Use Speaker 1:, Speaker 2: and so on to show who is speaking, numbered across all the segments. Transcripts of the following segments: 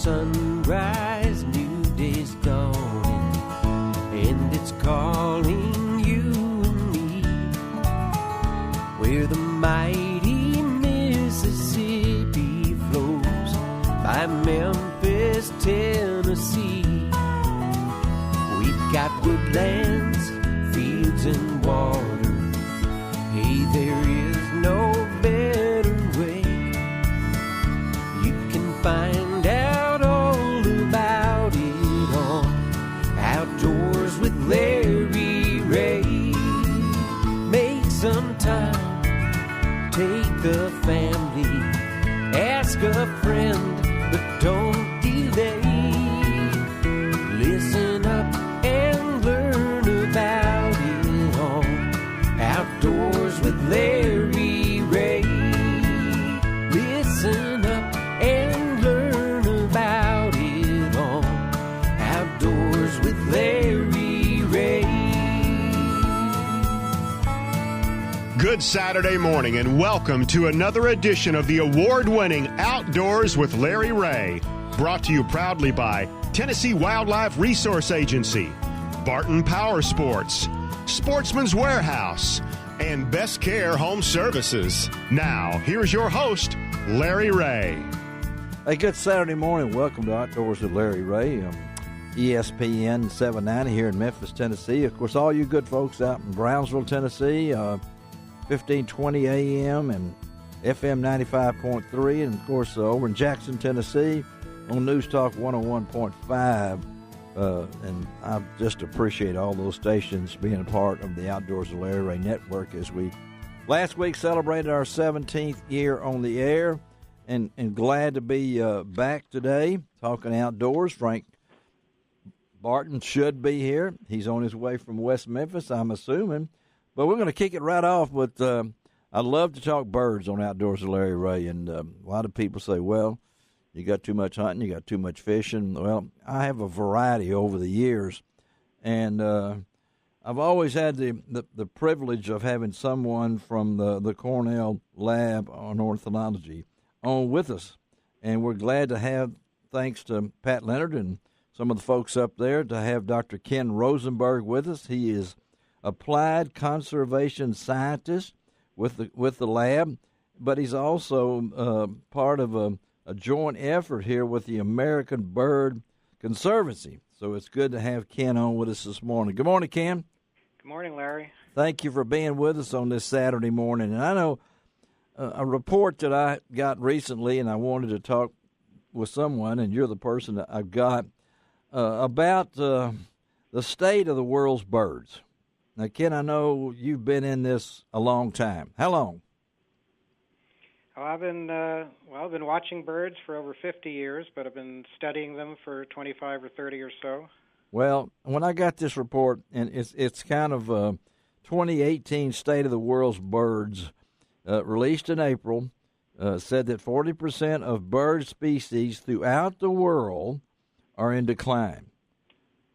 Speaker 1: sunrise, new day's dawning, and it's calling you and me, where the mighty Mississippi flows by Memphis, Tennessee. We've got woodlands, fields, and water. Hey, there is no better way. You can find out all about it on Outdoors with Larry Ray. Make some time, take the family, ask a friend, but don't delay. Listen up and learn about it on Outdoors with Larry Ray. Listen up and learn about it on Outdoors with Larry Ray.
Speaker 2: Good Saturday morning and welcome to another edition of the award-winning Outdoors with Larry Ray. Brought to you proudly by Tennessee Wildlife Resource Agency, Barton Power Sports, Sportsman's Warehouse, and Best Care Home Services. Now, here's your host, Larry Ray.
Speaker 3: Hey, good Saturday morning. Welcome to Outdoors with Larry Ray. ESPN 790 here in Memphis, Tennessee. Of course, all you good folks out in Brownsville, Tennessee, 1520 AM and FM 95.3. And, of course, over in Jackson, Tennessee, on News Talk 101.5. And I just appreciate all those stations being a part of the Outdoors with Larry Ray Network as we last week celebrated our 17th year on the air, and glad to be back today talking outdoors. Frank Barton should be here. He's on his way from West Memphis, I'm assuming. But we're going to kick it right off with I love to talk birds on Outdoors with Larry Ray, and a lot of people say, well, you got too much hunting, you got too much fishing. Well, I have a variety over the years, and I've always had the privilege of having someone from the Cornell Lab on Ornithology on with us, and we're glad to have, thanks to Pat Leonard and some of the folks up there, to have Dr. Ken Rosenberg with us. He is applied conservation scientist with the lab, but he's also part of a joint effort here with the American Bird Conservancy. So it's good to have Ken on with us this morning. Good morning, Ken.
Speaker 4: Good morning, Larry.
Speaker 3: Thank you for being with us on this Saturday morning. And I know a report that I got recently, and I wanted to talk with someone, and you're the person that I've got, about the state of the world's birds. Now, Ken, I know you've been in this a long time. How long?
Speaker 4: Oh, I've been watching birds for over 50 years, but I've been studying them for 25 or 30 or so. Well,
Speaker 3: when I got this report, and it's kind of 2018 State of the World's Birds, released in April, said that 40% of bird species throughout the world are in decline.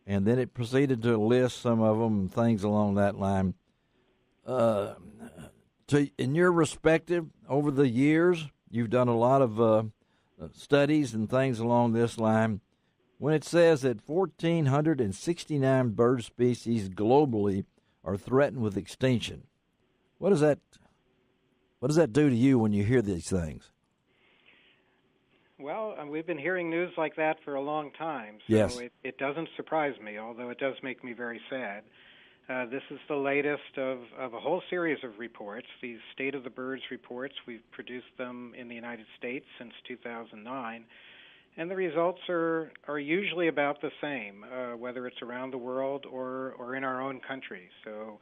Speaker 3: And then it proceeded to list some of them and things along that line. In your perspective, over the years, you've done a lot of studies and things along this line. When it says that 1,469 bird species globally are threatened with extinction, what does that do to you when you hear these things?
Speaker 4: Well, we've been hearing news like that for a long time, so
Speaker 3: yes.
Speaker 4: It doesn't surprise me, although it does make me very sad. This is the latest of a whole series of reports, these State of the Birds reports. We've produced them in the United States since 2009, and the results are usually about the same, whether it's around the world or in our own country. So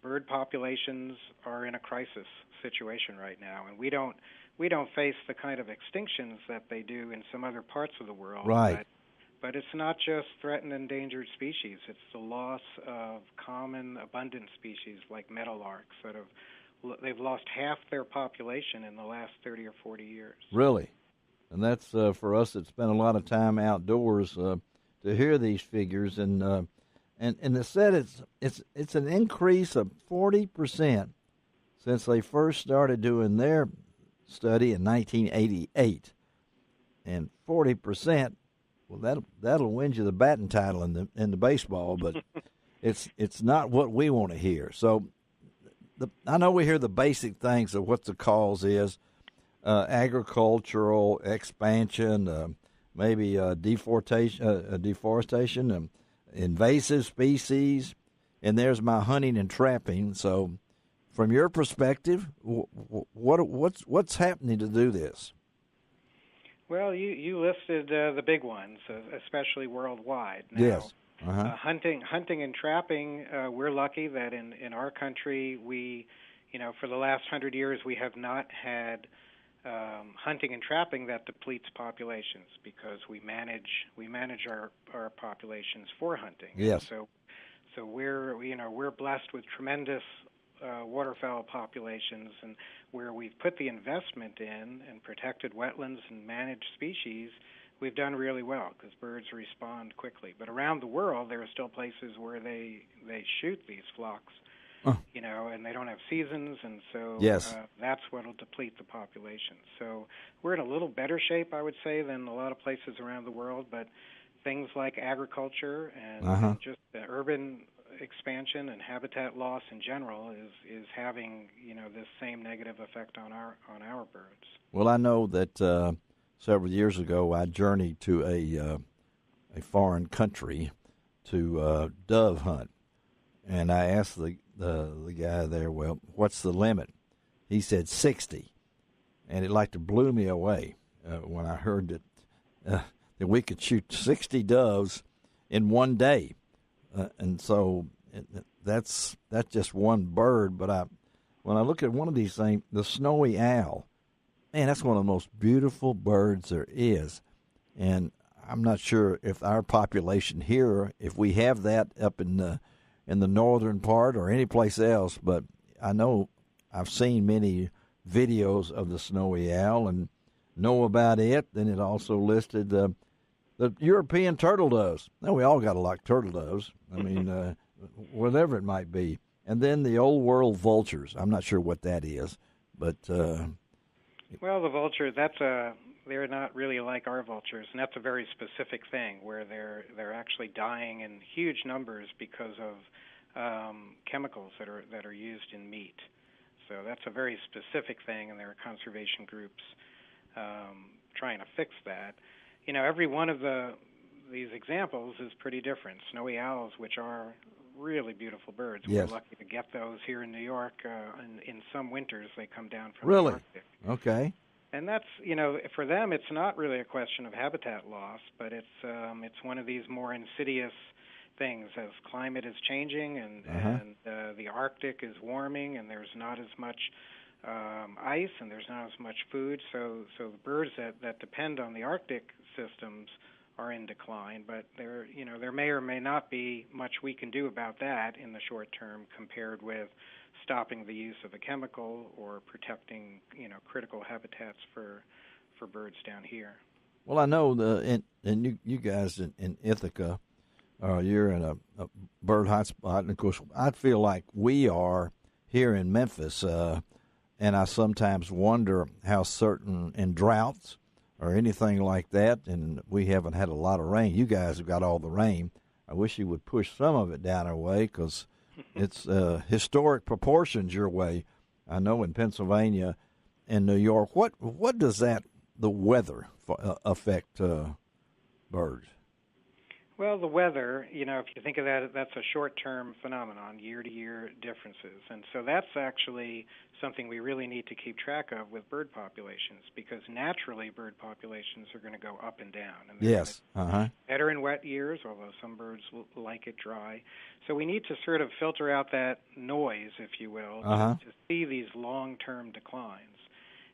Speaker 4: bird populations are in a crisis situation right now, and we don't face the kind of extinctions that they do in some other parts of the world.
Speaker 3: Right.
Speaker 4: But it's not just threatened endangered species. It's the loss of common abundant species like meadowlarks they've lost half their population in the last 30 or 40 years.
Speaker 3: Really? And that's for us that spend a lot of time outdoors to hear these figures. And it said it's an increase of 40% since they first started doing their study in 1988. and 40%. Well, that'll win you the batting title in the baseball, but it's not what we want to hear. So I know we hear the basic things of what the cause is: agricultural expansion, maybe deforestation, invasive species, and there's my hunting and trapping. So, from your perspective, what's happening to do this?
Speaker 4: Well, you listed the big ones, especially worldwide. Now,
Speaker 3: yes.
Speaker 4: Hunting and trapping, we're lucky that in our country we, for the last 100 years we have not had hunting and trapping that depletes populations because we manage our populations for hunting.
Speaker 3: Yes.
Speaker 4: And so we're blessed with tremendous waterfowl populations, and where we've put the investment in and protected wetlands and managed species, we've done really well because birds respond quickly. But around the world, there are still places where they shoot these flocks, and they don't have seasons, and so
Speaker 3: yes.
Speaker 4: That's what will deplete the population. So we're in a little better shape, I would say, than a lot of places around the world, but things like agriculture and just the urban expansion and habitat loss in general is having this same negative effect on our birds.
Speaker 3: Well, I know that several years ago I journeyed to a foreign country to dove hunt, and I asked the guy there, well, what's the limit? He said 60, and it blew me away when I heard that we could shoot 60 doves in one day. And so that's just one bird. But when I look at one of these things, the snowy owl, man, that's one of the most beautiful birds there is. And I'm not sure if our population here, if we have that up in the northern part or any place else, but I know I've seen many videos of the snowy owl and know about it. Then it also listed the European turtle doves. Now, we all got to like turtle doves. I mean, whatever it might be. And then the old world vultures. I'm not sure what that is, but
Speaker 4: well, the vulture, they're not really like our vultures, and that's a very specific thing where they're actually dying in huge numbers because of chemicals that are used in meat. So that's a very specific thing, and there are conservation groups trying to fix that. Every one of these examples is pretty different. Snowy owls, which are really beautiful birds.
Speaker 3: Yes.
Speaker 4: We're lucky to get those here in New York. In some winters, they come down from
Speaker 3: really?
Speaker 4: the Arctic.
Speaker 3: Okay.
Speaker 4: And that's, for them, it's not really a question of habitat loss, but it's one of these more insidious things as climate is changing and the Arctic is warming and there's not as much ice and there's not as much food. So the birds that depend on the Arctic systems are in decline, but there may or may not be much we can do about that in the short term compared with stopping the use of a chemical or protecting critical habitats for birds down here.
Speaker 3: Well, I know and you guys in Ithaca, you're in a bird hotspot, and of course I feel like we are here in Memphis, and I sometimes wonder how certain in droughts or anything like that, and we haven't had a lot of rain. You guys have got all the rain. I wish you would push some of it down our way because it's historic proportions your way. I know in Pennsylvania and New York. What does the weather affect birds?
Speaker 4: Well, the weather, if you think of that, that's a short-term phenomenon, year-to-year differences. And so that's actually something we really need to keep track of with bird populations because naturally bird populations are going to go up and down. And
Speaker 3: yes.
Speaker 4: Better in wet years, although some birds like it dry. So we need to sort of filter out that noise, if you will, to see these long-term declines.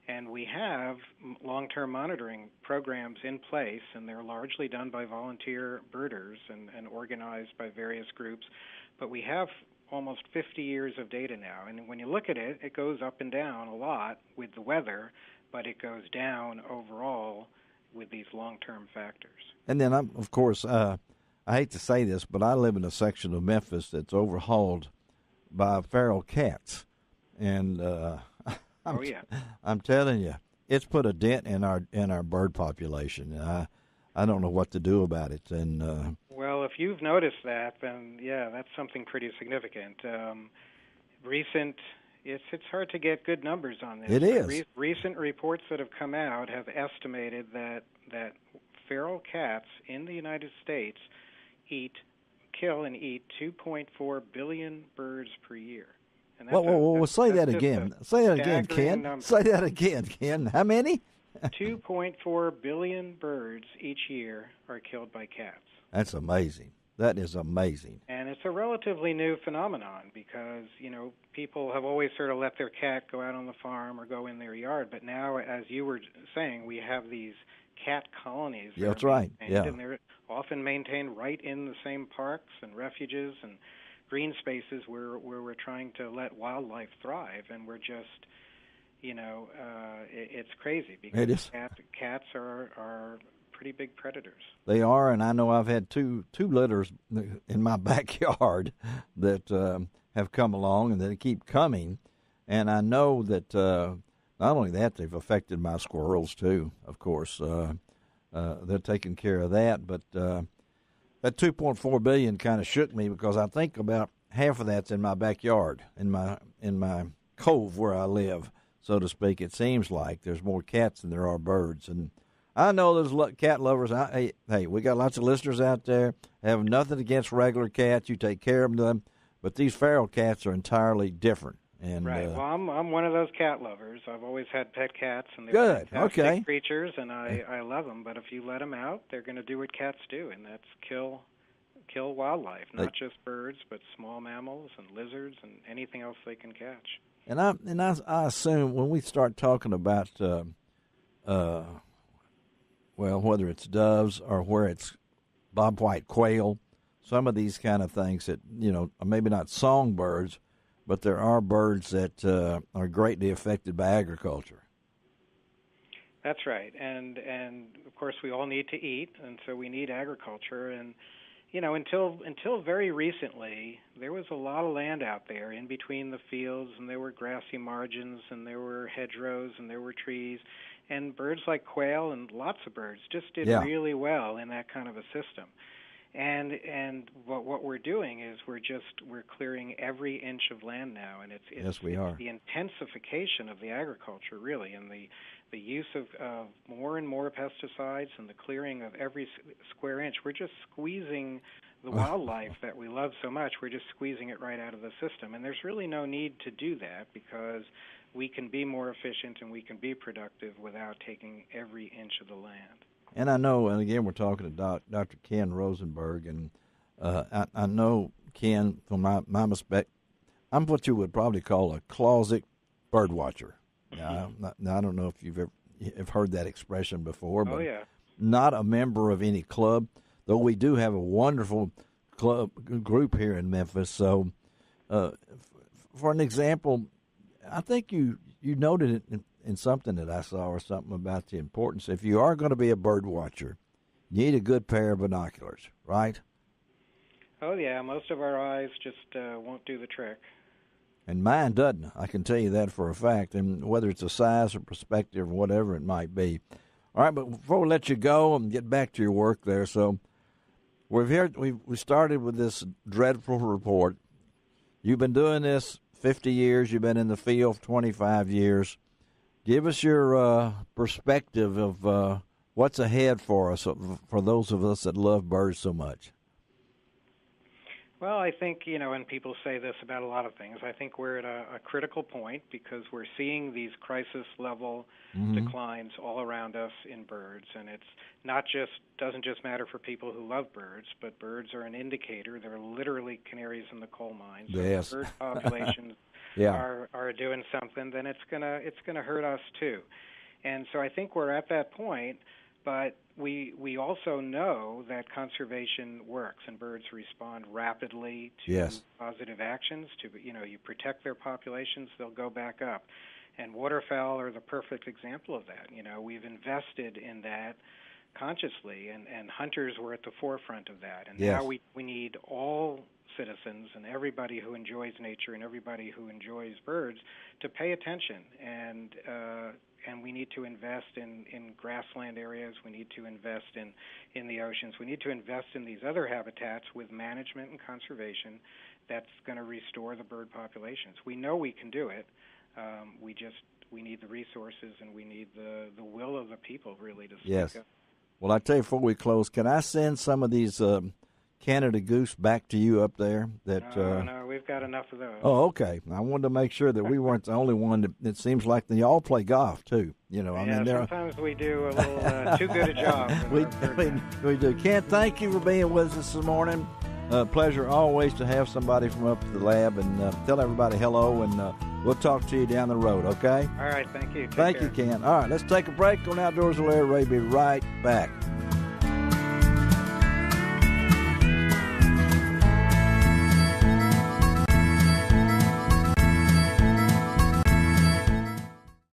Speaker 4: And we have long-term monitoring programs in place, and they're largely done by volunteer birders and organized by various groups. But we have almost 50 years of data now. And when you look at it, it goes up and down a lot with the weather, but it goes down overall with these long-term factors. And
Speaker 3: then, of course, I hate to say this, but I live in a section of Memphis that's overhauled by feral cats. And I'm telling you, it's put a dent in our bird population. And I don't know what to do about it. And
Speaker 4: well, if you've noticed that, then yeah, that's something pretty significant. It's hard to get good numbers on this.
Speaker 3: It is.
Speaker 4: Recent reports that have come out have estimated that feral cats in the United States kill and eat 2.4 billion birds per year. And
Speaker 3: well, say that again. Say that again, Ken.
Speaker 4: Number.
Speaker 3: Say that again, Ken. How many?
Speaker 4: 2.4 billion birds each year are killed by cats.
Speaker 3: That's amazing. That is amazing.
Speaker 4: And it's a relatively new phenomenon because, people have always sort of let their cat go out on the farm or go in their yard. But now, as you were saying, we have these cat colonies.
Speaker 3: Yeah, that's right. Yeah.
Speaker 4: And they're often maintained right in the same parks and refuges and green spaces where we're trying to let wildlife thrive. And we're just, it's crazy because
Speaker 3: it is.
Speaker 4: Cats are pretty big predators.
Speaker 3: They are, and I know I've had two litters in my backyard that have come along, and they keep coming. And I know that not only that, they've affected my squirrels too. Of course, they're taking care of that. But that 2.4 billion kind of shook me because I think about half of that's in my backyard, in my cove where I live, so to speak. It seems like there's more cats than there are birds, and I know there's cat lovers. Hey, we got lots of listeners out there. I have nothing against regular cats. You take care of them, but these feral cats are entirely different. And
Speaker 4: right. Well, I'm one of those cat lovers. I've always had pet cats, and they're
Speaker 3: good.
Speaker 4: fantastic
Speaker 3: Okay.
Speaker 4: creatures, and I love them. But if you let them out, they're going to do what cats do, and that's kill wildlife, not just birds, but small mammals and lizards and anything else they can catch.
Speaker 3: And I assume when we start talking about whether it's doves or where it's bobwhite quail, some of these kind of things that, are maybe not songbirds, but there are birds that are greatly affected by agriculture.
Speaker 4: That's right. And of course we all need to eat, and so we need agriculture. And, until very recently, there was a lot of land out there in between the fields, and there were grassy margins, and there were hedgerows, and there were trees. And birds like quail and lots of birds just did really well in that kind of a system. And what we're doing is we're clearing every inch of land now, and it's
Speaker 3: yes, we are.
Speaker 4: The intensification of the agriculture, really, and the use of more and more pesticides and the clearing of every square inch. We're just squeezing the wildlife that we love so much. We're just squeezing it right out of the system, and there's really no need to do that because we can be more efficient and we can be productive without taking every inch of the land.
Speaker 3: And I know, and again, we're talking to Dr. Ken Rosenberg, and I know, Ken, from my respect, I'm what you would probably call a closet bird watcher. Now, I don't know if you've ever heard that expression before, but not a member of any club, though we do have a wonderful group here in Memphis. So, for an example, I think you noted it in something that I saw or something about the importance. If you are going to be a bird watcher, you need a good pair of binoculars, right?
Speaker 4: Oh, yeah. Most of our eyes just won't do the trick.
Speaker 3: And mine doesn't. I can tell you that for a fact, and whether it's a size or perspective or whatever it might be. All right, but before we let you go and get back to your work there, so we started with this dreadful report. You've been doing this 50 years. You've been in the field 25 years. Give us your perspective of what's ahead for us, for those of us that love birds so much.
Speaker 4: Well, I think, and people say this about a lot of things, I think we're at a critical point because we're seeing these crisis-level declines all around us in birds. And it's doesn't just matter for people who love birds, but birds are an indicator. They're literally canaries in the coal mine. So
Speaker 3: yes.
Speaker 4: Bird populations are doing something, then it's gonna hurt us too. And so I think we're at that point, but we also know that conservation works and birds respond rapidly to positive actions. You protect their populations, they'll go back up. And waterfowl are the perfect example of that. We've invested in that consciously, and hunters were at the forefront of that. And
Speaker 3: Yes.
Speaker 4: now we need all citizens and everybody who enjoys nature and everybody who enjoys birds to pay attention, and we need to invest in grassland areas. We need to invest in the oceans. We need to invest in these other habitats with management and conservation that's going to restore the bird populations. We know we can do it. We need the resources, and we need the will of the people really to speak up.
Speaker 3: Well, I tell you, before we close, can I send some of these Canada goose back to you up there?
Speaker 4: No, we've got enough of those.
Speaker 3: Oh, okay. I wanted to make sure that we weren't the only one. It seems like they all play golf too. You know,
Speaker 4: Sometimes we do a little too good a job.
Speaker 3: We do. Ken, thank you for being with us this morning. Pleasure always to have somebody from up to the lab, and tell everybody hello, and we'll talk to you down the road, okay?
Speaker 4: All right, thank you.
Speaker 3: Thank you, Ken. All right, let's take a break on Outdoors with Larry Ray. Be right back.